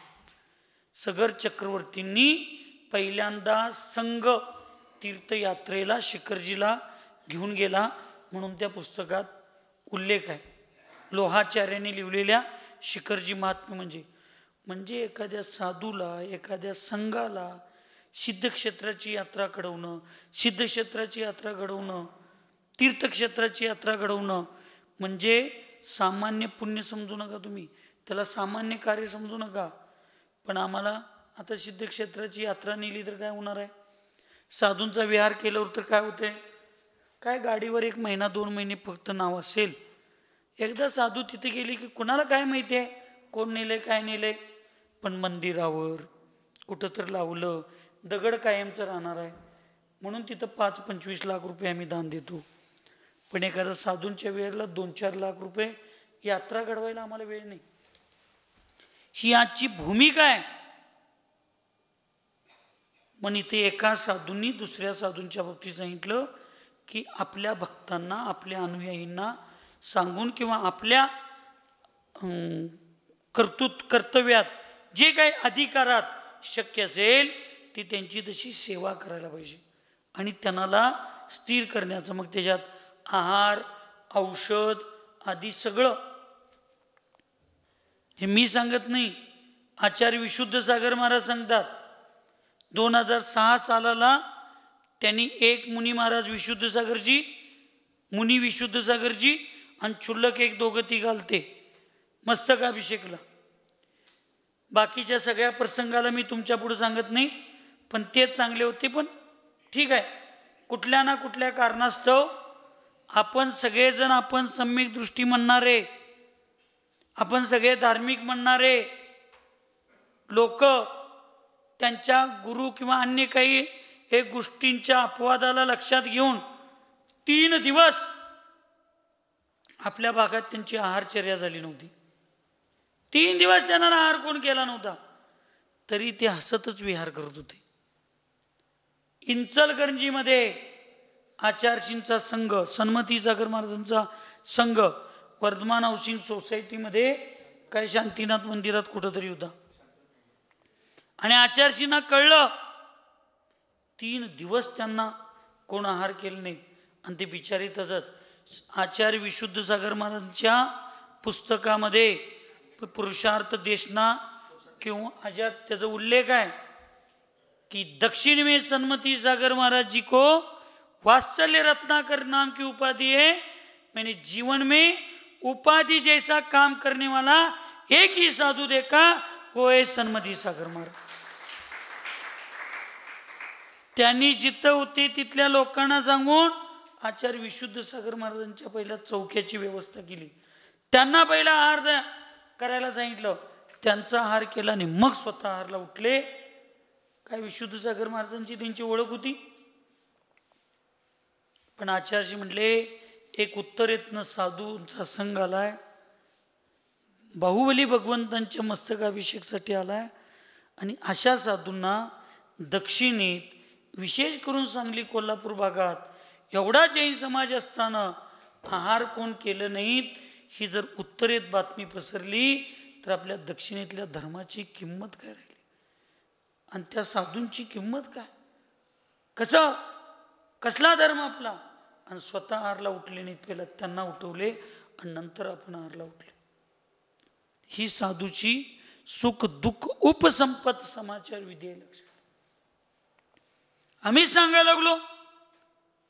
सगर चक्रवर्तींनी पहिल्यांदा संघ तीर्थयात्रेला शिखरजीला घेऊन गेला म्हणून त्या पुस्तकात उल्लेख आहे. लोहाचार्याने लिहिलेल्या शिखरजी महात्म्य म्हणजे एखाद्या साधूला, एखाद्या संघाला सिद्धक्षेत्राची यात्रा घडवणं, सिद्धक्षेत्राची यात्रा घडवणं, तीर्थक्षेत्राची यात्रा घडवणं म्हणजे सामान्य पुण्य समजू नका तुम्ही, त्याला सामान्य कार्य समजू नका. पण आम्हाला आता सिद्धक्षेत्राची यात्रा नेली तर काय होणार आहे? साधूंचा विहार केल्यावर तर काय होते? काय गाडीवर 1 महिना 2 महिने फक्त नाव असेल. एकदा साधू तिथे गेली की कोणाला काय माहिती आहे कोण नेले काय नेले, पण मंदिरावर कुठं तर लावलं दगड कायमचं राहणार आहे म्हणून तिथं 5-25 लाख रुपये आम्ही दान देतो. पण एखाद्या साधूंच्या वेळेला 2-4 लाख रुपये यात्रा घडवायला आम्हाला वेळ नाही. ही आजची भूमिका आहे. पण इथे एका साधूंनी दुसऱ्या साधूंच्या बाबतीत सांगितलं की आपल्या भक्तांना, आपल्या अनुयायींना सांगून किंवा आपल्या कर्तव्यात जे काही अधिकारात शक्य असेल ती त्यांची तशी सेवा करायला पाहिजे आणि त्यांना स्थिर करण्याचं. मग त्याच्यात आहार, औषध आदी सगळं. हे मी सांगत नाही, आचार्य विशुद्ध सागर महाराज सांगतात. 2006 सालाला त्यांनी एक मुनी महाराज विशुद्ध सागरजी, मुनी विशुद्ध सागरजी आणि क्षुल्लक 1-2 घालते मस्तकाभिषेकला. बाकीच्या सगळ्या प्रसंगाला मी तुमच्या पुढे सांगत नाही, पण तेच चांगले होते. पण ठीक आहे, कुठल्या ना कुठल्या कारणास्तव आपण सगळेजण, आपण सम्यक दृष्टी म्हणणारे, आपण सगळे धार्मिक म्हणणारे लोक त्यांच्या गुरु किंवा अन्य काही एक गोष्टींच्या अपवादाला लक्षात घेऊन 3 दिवस आपल्या भागात त्यांची आहारचर्या झाली नव्हती. 3 दिवस त्यांना आहार कोण केला नव्हता, तरी ते हसतच विहार करत होते. इंचलकरंजीमध्ये आचार्यशींचा संघ, सन्मती सागर महाराजांचा संघ वर्धमान हाऊसिंग सोसायटीमध्ये काय शांतीनाथ मंदिरात कुठंतरी होता आणि आचार्यशींना कळलं. 3 दिवस त्यांना कोण आहार केले नाहीत. आणि ते बिचारी तसंच. आचार्य विशुद्ध सागर महाराजांच्या पुस्तकामध्ये पुरुषार्थ देशना किंवा अजात त्याचा उल्लेख आहे कि दक्षिण में सन्मति सागर महाराज जी को वात्सल्य रत्नाकर नाम की उपाधि है. मैंने जीवन में उपाधि जैसा काम करने वाला एक ही साधु देखा, वो है सन्मति सागर महाराज. त्यांनी जिथं होते तिथल्या लोकांना सांगून आचार्य विशुद्ध सागर महाराजांच्या पहिल्या चौक्याची व्यवस्था केली. त्यांना पहिला आहार करायला सांगितलं. त्यांचा आहार केला आणि मग स्वतः आहारला उठले. काय विशुद्ध सागर महाराजांची त्यांची ओळख होती. पण आचार्यजी म्हटले एक उत्तरेतनं साधूंचा संघ आलाय, बाहुबली भगवंतांच्या मस्तकाभिषेकसाठी आलाय. आणि अशा साधूंना दक्षिणेत विशेष करून सांगली कोल्हापूर भागात एवढा जैन समाज असताना आहार कोण केलं नाहीत, ही जर उत्तरेत बातमी पसरली तर आपल्या दक्षिणेतल्या धर्माची किंमत काय राहिली आणि त्या साधूंची किंमत काय. कसला धर्म आपला. आणि स्वतः आहारला उठले नाहीत. पहिला त्यांना उठवले आणि नंतर आपण आहारला उठले. ही साधूची सुख दुःख उपसंपत समाचार विधी आहे. लक्ष आम्ही सांगायला लागलो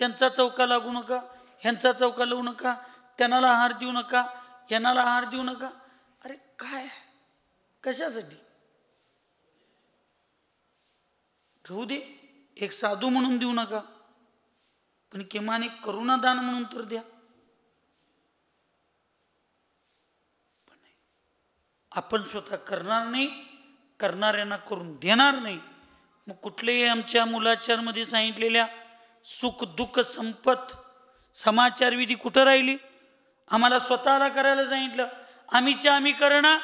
त्यांचा चौका लागू नका, ह्यांचा चौका लागू नका, त्यांना आहार देऊ नका, ह्यांना आहार देऊ नका. अरे काय कशासाठी. राहू दे एक साधू म्हणून देऊ नका, पण किमान एक करुणादान म्हणून तर द्या. पण नाही, आपण स्वतः करणार नाही, करणाऱ्यांना करून देणार नाही. मग कुठलेही आमच्या मुलाचारमध्ये सांगितलेल्या सुख दुःख संपत समाचार विधी कुठं राहिली. आम्हाला स्वतःला करायला सांगितलं, आम्हीच्या आम्ही करणं,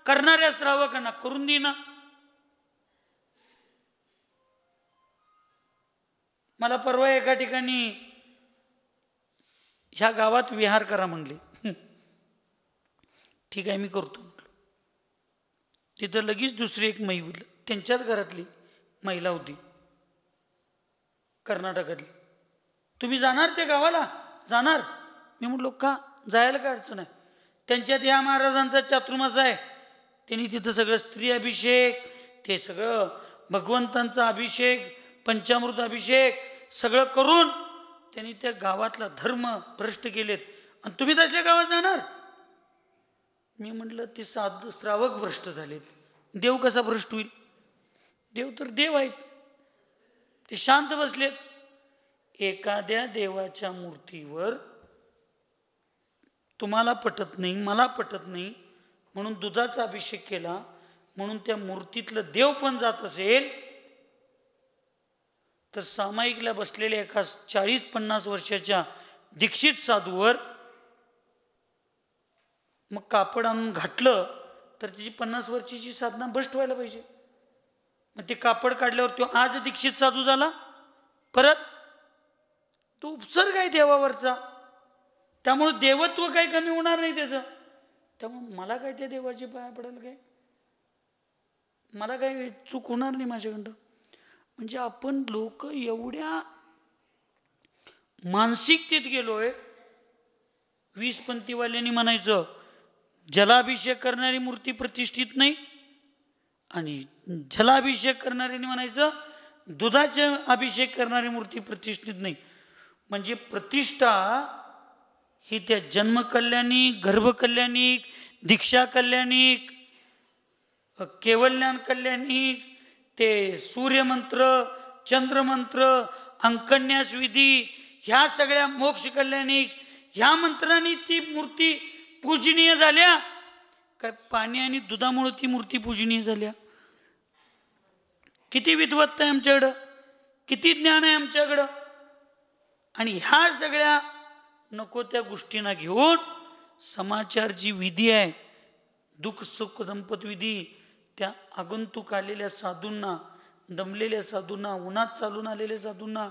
करणाऱ्या श्रावकांना करून देणं. मला परवा एका ठिकाणी ह्या गावात विहार करा म्हणले. ठीक आहे मी करतो म्हटलं. तिथं लगेच दुसरी एक महिला त्यांच्याच घरातली महिला होती कर्नाटकातली. तुम्ही जाणार ते गावाला जाणार. मी म्हटलो का, जायला काय अडचण आहे. त्यांच्यात या महाराजांचा चातुर्मास आहे, त्यांनी तिथं सगळं स्त्री अभिषेक, ते सगळं भगवंतांचा अभिषेक, पंचामृत अभिषेक सगळं करून त्यांनी त्या गावातला धर्म भ्रष्ट केलेत. आणि तुम्ही तसल्या गावात जाणार. मी म्हटलं ते साधू श्रावक भ्रष्ट झालेत, देव कसा भ्रष्ट होईल. देव तर देव आहेत, ते शांत बसलेत. एखाद्या देवाच्या मूर्तीवर तुम्हाला पटत नाही, मला पटत नाही म्हणून दुधाचा अभिषेक केला, म्हणून त्या मूर्तीतलं देव पण जात असेल तर सामायिकला बसलेल्या एका 40-50 वर्षाच्या दीक्षित साधूवर मग कापड आणून घातलं तर त्याची 50 वर्षाची साधना भ्रष्ट व्हायला पाहिजे. मग ते कापड काढल्यावर तो आज दीक्षित साधू झाला. परत तो उपसर्ग आहे देवावरचा, त्यामुळे देवत्व काही कमी होणार नाही त्याचं. त्यामुळे मला काय त्या देवाची पाया पडेल काय, मला काही चूक होणार नाही माझ्याकडं. म्हणजे आपण लोक एवढ्या मानसिकतेत गेलोय. 20 पंथीवाल्यांनी म्हणायचं जलाभिषेक करणारी मूर्ती प्रतिष्ठित नाही, आणि जलाभिषेक करणाऱ्यांनी म्हणायचं दुधाचे अभिषेक करणारी मूर्ती प्रतिष्ठित नाही. म्हणजे प्रतिष्ठा ही त्या जन्मकल्याणिक, गर्भकल्याणिक, दीक्षा कल्याणिक, केवल्याण कल्याणिक, ते सूर्यमंत्र, चंद्रमंत्र, अंकन्यास विधी, ह्या सगळ्या मोक्ष कल्याणिक ह्या मंत्रांनी ती मूर्ती पूजनीय झाल्या. काय पाणी आणि दुधामुळे ती मूर्ती पूजनीय झाल्या. किती विद्वत्ता आहे आमच्याकडं, किती ज्ञान आहे आमच्याकडं. आणि ह्या सगळ्या नको त्या गोष्टींना घेऊन समाचार जी विधी आहे, दुःख सुख दंपत विधी, त्या आगंतुक आलेल्या साधूंना, दमलेल्या साधूंना, उन्हात चालून आलेल्या साधूंना,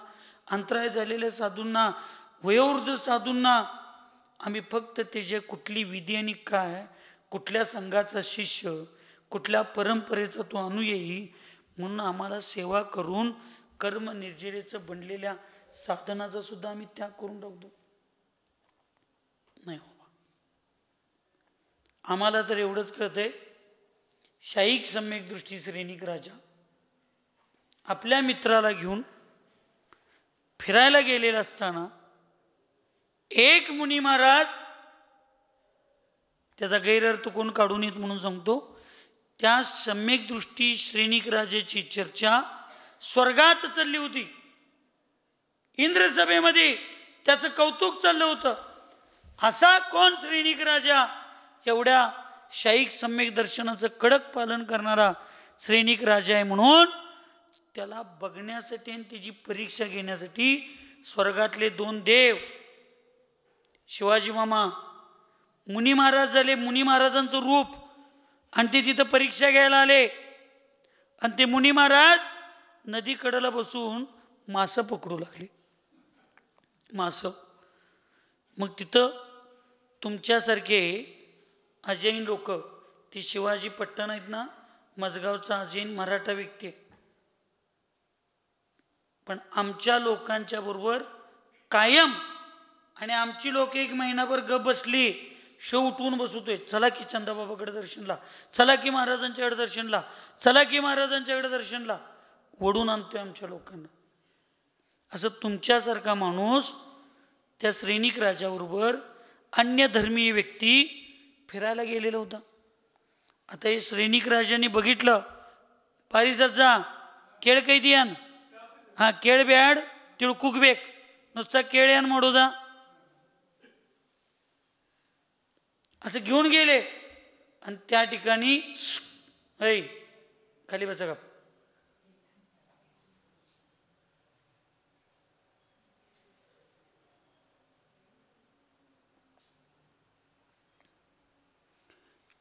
अंतराय झालेल्या साधूंना, वयोवृद्ध साधूंना आम्ही फक्त त्याचे कुठली विधी आणि काय, कुठल्या संघाचा शिष्य, कुठल्या परंपरेचा तो अनुयायी म्हणून आम्हाला सेवा करून कर्म निर्जरेचं बनलेल्या साधनाचा सुद्धा आम्ही त्याग करून टाकतो? नाही बाबा. आम्हाला तर एवढंच कळतंय, शाईक सम्यक दृष्टी श्रेणिक राजा आपल्या मित्राला घेऊन फिरायला गेलेला असताना एक मुनी महाराज, त्याचा गैरअर्थ कोण काढून येत म्हणून सांगतो, त्या सम्यक दृष्टी श्रेणिक राजाची चर्चा स्वर्गात चालली होती. इंद्रसभेमध्ये त्याचं कौतुक चाललं होतं. असा कोण श्रेणिक राजा, एवढ्या शाईक सम्यक दर्शनाचं कडक पालन करणारा श्रेणिक राजा आहे म्हणून त्याला बघण्यासाठी आणि त्याची परीक्षा घेण्यासाठी स्वर्गातले 2 देव, शिवाजी मामा मुनी महाराज झाले, मुनी महाराजांचं रूप, आणि ते तिथं परीक्षा घ्यायला आले. आणि ते मुनी महाराज नदीकडेला बसून मासं पकडू लागले. मासं. मग तिथं तुमच्यासारखे अजैन लोक, ती शिवाजी पट्टण आहेत ना, मजगावचा अजैन मराठा व्यक्ती, पण आमच्या लोकांच्या बरोबर कायम, आणि आमची लोक 1 महिनाभर गप बसली, शो उठवून बसवतोय, चला की चंदाबाबाकडे दर्शनला, चला की महाराजांच्याकडे दर्शनला, चला की महाराजांच्याकडे दर्शनला, ओढून आणतोय आमच्या लोकांना. असं तुमच्यासारखा माणूस त्या श्रेणिक राजाबरोबर अन्य धर्मीय व्यक्ती फिरायला गेलेला होता. आता हे श्रेणिक राजाने बघितलं, पारिसज्जा केळ कैदी आण, हा केळ ब्याड तिळकुक बेक, नुसता केळ आण मोडोदा, असं घेऊन गेले. आणि त्या ठिकाणी ऐ खाली बसा का,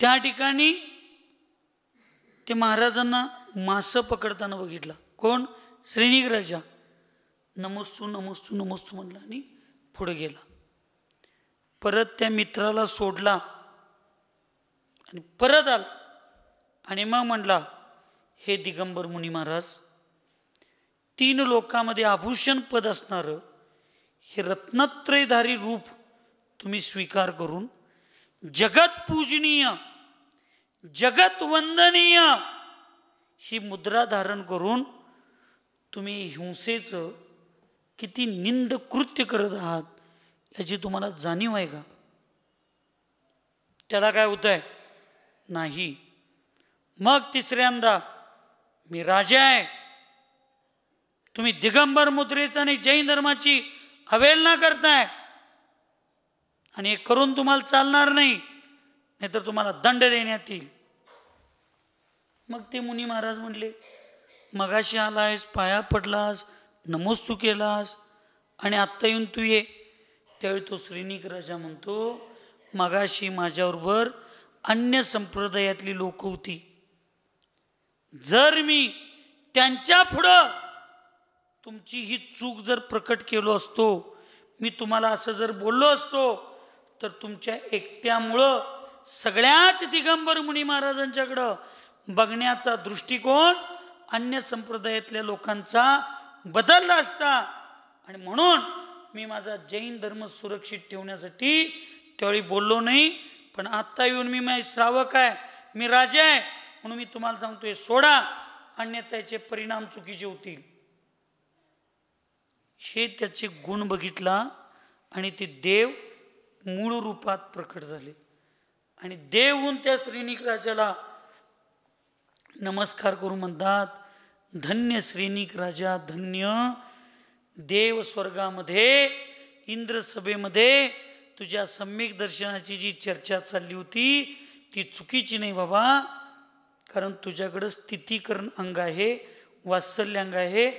त्या ठिकाणी ते महाराजांना मासं पकडताना बघितलं. कोण? श्रेणिक राजा. नमस्तू नमस्तू नमस्तू म्हणला आणि पुढे गेला. परत त्या मित्राला सोडला आणि परत आला आणि मग म्हणला, हे दिगंबर मुनी महाराज, 3 लोकांमध्ये आभूषण पद असणारं हे रत्नत्रयधारी रूप तुम्ही स्वीकार करून जगत पूजनीय, जगत वंदनीय ही मुद्रा धारण करून तुम्ही हिंसेचं किती निंद कृत्य करत आहात याची तुम्हाला जाणीव आहे का? त्याला काय होतंय? नाही. मग तिसऱ्यांदा, मी राजा आहे, तुम्ही दिगंबर मुद्रेचा आणि जैन धर्माची अवहेलना करताय आणि हे करून तुम्हाला चालणार नाही, नाहीतर तुम्हाला दंड देण्यात येईल. मग ते मुनी महाराज म्हणले, मगाशी आलायस, पाया पडलास, नमोस्तू केलास आणि आत्ता येऊन तू ये. त्यावेळी तो श्रेणिक राजा म्हणतो, मगाशी माझ्याबरोबर अन्य संप्रदायातली लोक होती, जर मी त्यांच्या पुढं तुमची ही चूक जर प्रकट केलो असतो, मी तुम्हाला असं जर बोललो असतो, तर तुमच्या एकट्यामुळं सगळ्याच दिगंबर मुनी महाराजांच्याकडं बघण्याचा दृष्टिकोन अन्य संप्रदायातल्या लोकांचा बदलला असता. आणि म्हणून मी माझा जैन धर्म सुरक्षित ठेवण्यासाठी त्यावेळी बोललो नाही. पण आत्ता येऊन मी श्रावक आहे, मी राजा आहे, म्हणून मी तुम्हाला सांगतोय, सोडा, अन्यथा त्याचे परिणाम चुकीचे होतील. हे त्याचे गुण बघितला आणि ते देव मूळ रूपात प्रकट झाले आणि देव होऊन त्या श्रेणिक राजाला नमस्कार करून म्हणतात, धन्य श्रेणिक राजा, धन्य. देव स्वर्गामध्ये इंद्रसभेमध्ये तुझ्या सम्यक दर्शनाची जी चर्चा चालली होती ती चुकीची नाही बाबा, कारण तुझ्याकडं स्थितीकरण अंग आहे, वात्सल्य अंग आहे,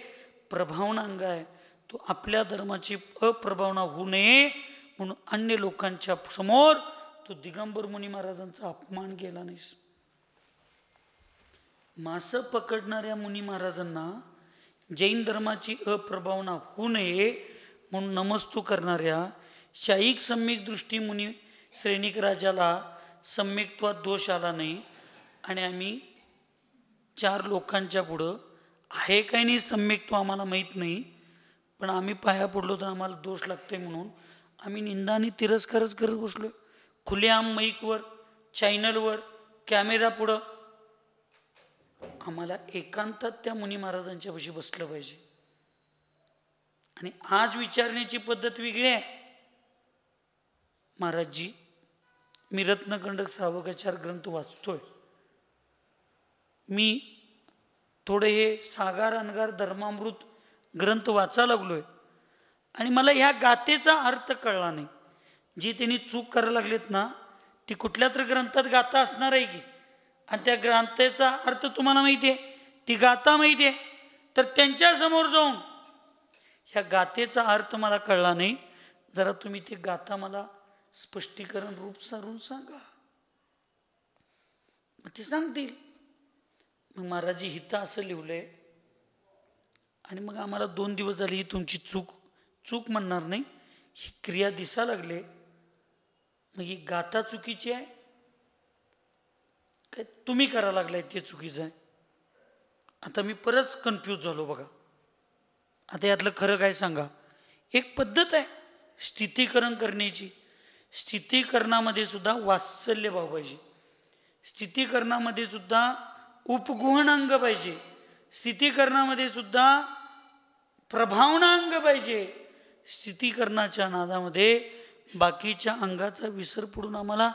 प्रभावना अंग आहे. तू आपल्या धर्माची अप्रभावना होऊ नये म्हणून अन्य लोकांच्या समोर तू दिगंबर मुनी महाराजांचा अपमान केला नाहीस. मासं पकडणाऱ्या मुनी महाराजांना जैन धर्माची अप्रभावना होऊ नये म्हणून नमस्तू करणाऱ्या शाईक सम्यक दृष्टी मुनी श्रेणिक राजाला सम्यक्त्वात दोष आला नाही. आणि आम्ही 4 लोकांच्या पुढं आहे काय नाही सम्यक्त्व आम्हाला माहीत नाही, पण आम्ही पाया पडलो तर आम्हाला दोष लागतोय म्हणून आम्ही निंदा आणि तिरस्कारच करत बसलोय. खुलेआम माईकवर, चॅनलवर, कॅमेरा पुढं. आम्हाला एकांतात त्या मुनी महाराजांच्या पाशी बसलं पाहिजे. आणि आज विचारण्याची पद्धत वेगळी आहे. महाराजजी, मी रत्नकंडक श्रावकाचार ग्रंथ वाचतोय. मी थोडे हे सागार अनगार धर्मामृत ग्रंथ वाचायला लागलोय आणि मला ह्या गाथेचा अर्थ कळला नाही. जी त्यांनी चूक करायला लागलेत ना, ती कुठल्या तरी ग्रंथात गाथा असणार आहे की, आणि त्या ग्रंथाचा अर्थ तुम्हाला माहिती आहे, ती गाथा माहिती आहे, तर त्यांच्यासमोर जाऊन ह्या गाथेचा अर्थ मला कळला नाही, जरा तुम्ही ती गाथा मला स्पष्टीकरण रूप सारून सांगा. मग ते सांगतील. मग महाराजी हिता असं लिहिलंय. आणि मग आम्हाला 2 दिवस झाले ही तुमची चूक म्हणणार नाही, ही क्रिया दिसा लागले. मग ही गाथा चुकीची आहे काय तुम्ही करायला लागलाय ते चुकीचं आहे? आता मी परत कन्फ्यूज झालो बघा. आता यातलं खरं काय सांगा. एक पद्धत आहे स्थितीकरण करण्याची. स्थितीकरणामध्ये सुद्धा वात्सल्य भाव पाहिजे. स्थितीकरणामध्ये सुद्धा उपगुहनांग पाहिजे. स्थितीकरणामध्ये सुद्धा प्रभावनांग पाहिजे. स्थितीकरणाच्या नादामध्ये बाकीच्या अंगाचा विसर पडून आम्हाला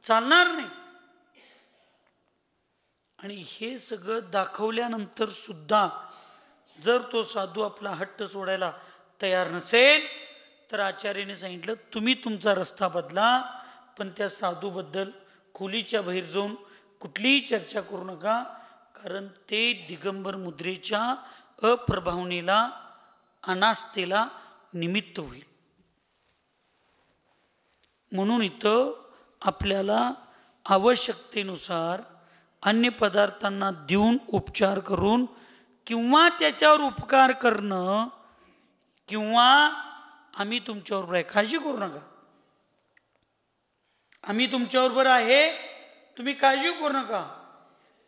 चालणार नाही. आणि हे सगळं दाखवल्यानंतर सुद्धा जर तो साधू आपला हट्ट सोडायला तयार नसेल तर आचार्याने सांगितलं तुम्ही तुमचा रस्ता बदला, पण त्या साधूबद्दल खोलीच्या बाहेर जाऊन कुठलीही चर्चा करू नका, कारण ते दिगंबर मुद्रेच्या अप्रभावनेला, अनास्थेला निमित्त होईल. म्हणून इथं आपल्याला आवश्यकतेनुसार अन्य पदार्थांना देऊन उपचार करून किंवा त्याच्यावर उपकार करणं, किंवा आम्ही तुमच्याबरोबर आहे काळजी करू नका, आम्ही तुमच्याबरोबर आहे तुम्ही काळजी करू नका,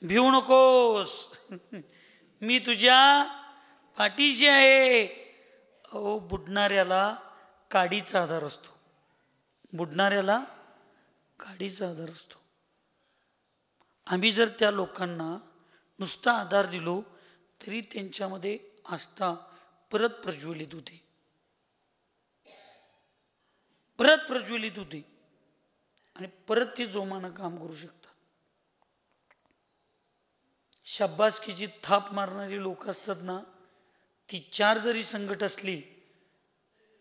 भिवू नकोस, मी तुझ्या पाठीशी आहे. अहो, बुडणाऱ्याला काडीचा आधार असतो. बुडणाऱ्याला काडीचा आधार असतो. आम्ही जर त्या लोकांना नुसता आधार दिलो तरी त्यांच्यामध्ये आस्था परत प्रज्वलित होते, परत प्रज्वलित होते आणि परत ते जोमानं काम करू शकतात. शाब्बासकीची थाप मारणारी लोक असतात ना, ती 4 जरी संकट असली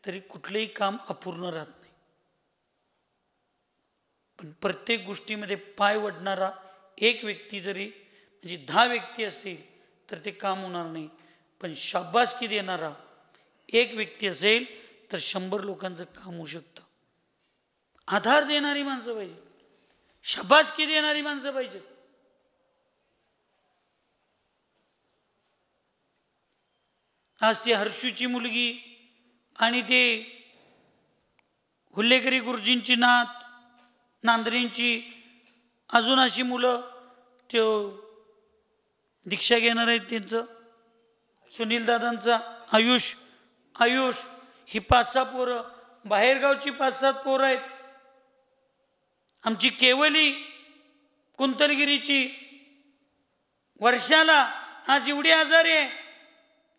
तरी कुठलेही काम अपूर्ण राहत नाही. पण प्रत्येक गोष्टीमध्ये पाय वडणारा एक व्यक्ती जरी, म्हणजे 10 व्यक्ती असतील तर ते काम होणार नाही. पण शाब्बासकी देणारा एक व्यक्ती असेल तर 100 लोकांचं काम होऊ शकतं. आधार देणारी माणसं पाहिजे, शाब्बासकी देणारी माणसं पाहिजे. आज ती हर्षूची मुलगी आणि ते हुल्लेकरी गुरुजींची नांदरेंची अजून अशी मुलं ते दीक्षा घेणार आहेत, त्यांचं सुनील दादांचा आयुष ही 5-6 पोरं, बाहेरगावची 5-7 पोरं आहेत. आमची केवली कुंतलगिरीची वर्षाला आज एवढी आजारी आहे,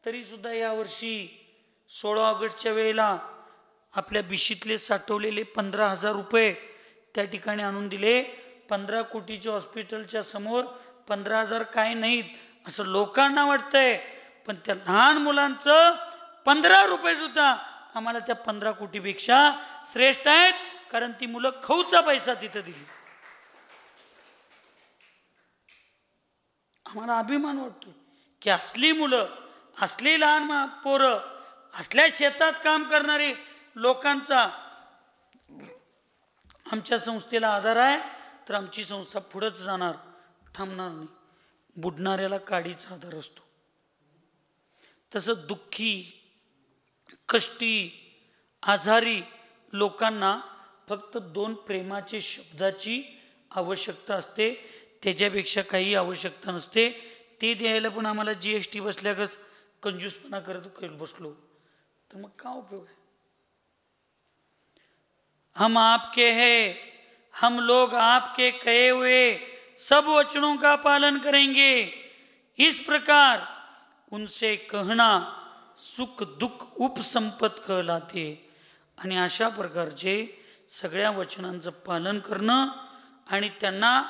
तरी सुद्धा यावर्षी 16 ऑगस्टच्या वेळेला आपल्या बिशीतले साठवलेले 15,000 रुपये त्या ठिकाणी आणून दिले. 15 कोटीच्या हॉस्पिटलच्या समोर 15,000 काय नाहीत असं लोकांना वाटतंय, पण त्या लहान मुलांचं 15 रुपये सुद्धा आम्हाला त्या 15 कोटीपेक्षा श्रेष्ठ आहेत, कारण ती मुलं खाऊचा पैसा तिथं दिली. आम्हाला अभिमान वाटतो की असली मुलं, असली लहान पोरं, असल्या शेतात काम करणारे लोकांचा आमच्या संस्थेला आधार आहे, तर आमची संस्था पुढंच जाणार, थांबणार नाही. बुडणाऱ्याला काडीचा आधार असतो. तसं दुःखी, कष्टी, आजारी लोकांना फक्त 2 प्रेमाचे शब्दाची आवश्यकता असते, त्याच्यापेक्षा काही आवश्यकता नसते. ते द्यायला पण आम्हाला GST बसल्यागच कंजूसपणा करत बसलो. तर मग काय उपयोग आहे? हम आपके हैं, हम लोग आपके कहे हुए सब वचनों का पालन करेंगे, इस प्रकार उनसे कहना सुख दुःख उपसंपत कहलाते. आणि अशा प्रकारचे सगळ्या वचनांचं पालन करणं आणि त्यांना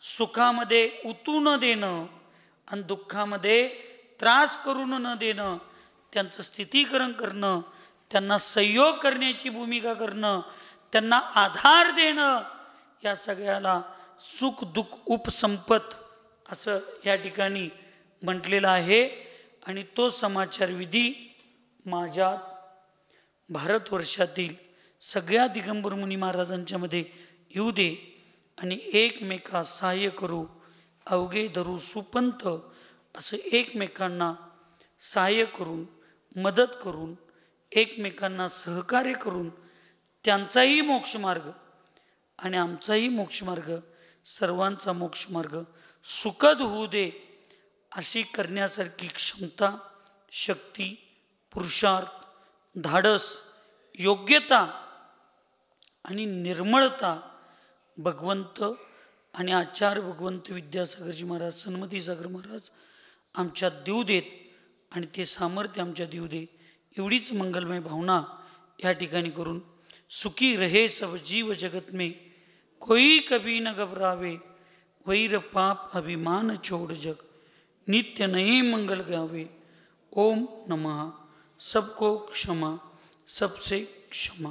सुखामध्ये उतू न देणं आणि दुःखामध्ये त्रास करून न देणं, त्यांचं स्थितीकरण करणं, त्यांना सहयोग करण्याची भूमिका करणं, त्यांना आधार देणं, या सगळ्याला सुख दुःख उपसंपत असं या ठिकाणी म्हटलेलं आहे. आणि तो समाचार विधी माझ्या भारतवर्षातील सगळ्या दिगंबर मुनी महाराजांच्या मध्ये येऊ दे आणि एकमेका सहाय्य करू, अवघे धरू सुपंथ असं एकमेकांना सहाय्य करून, मदत करून, एकमेकांना सहकार्य करून त्यांचाही मोक्षमार्ग आणि आमचाही मोक्षमार्ग, सर्वांचा मोक्षमार्ग सुखद होऊ दे, अशी करण्यासारखी क्षमता, शक्ती, पुरुषार्थ, धाडस, योग्यता आणि निर्मळता भगवंत आणि आचार्य भगवंत विद्यासागरजी महाराज, सन्मती सागर महाराज आमच्यात देऊ देत आणि ते सामर्थ्य आमच्यात देऊ दे. एवढीच मंगलमय भावना या ठिकाणी करून सुखी रहे सब जीव जगत में, कोई कभी न घबरावे, वैर पाप अभिमान छोड़ जग, नित्य नए मंगल गावे. ओम नमः. सबको क्षमा, सबसे क्षमा.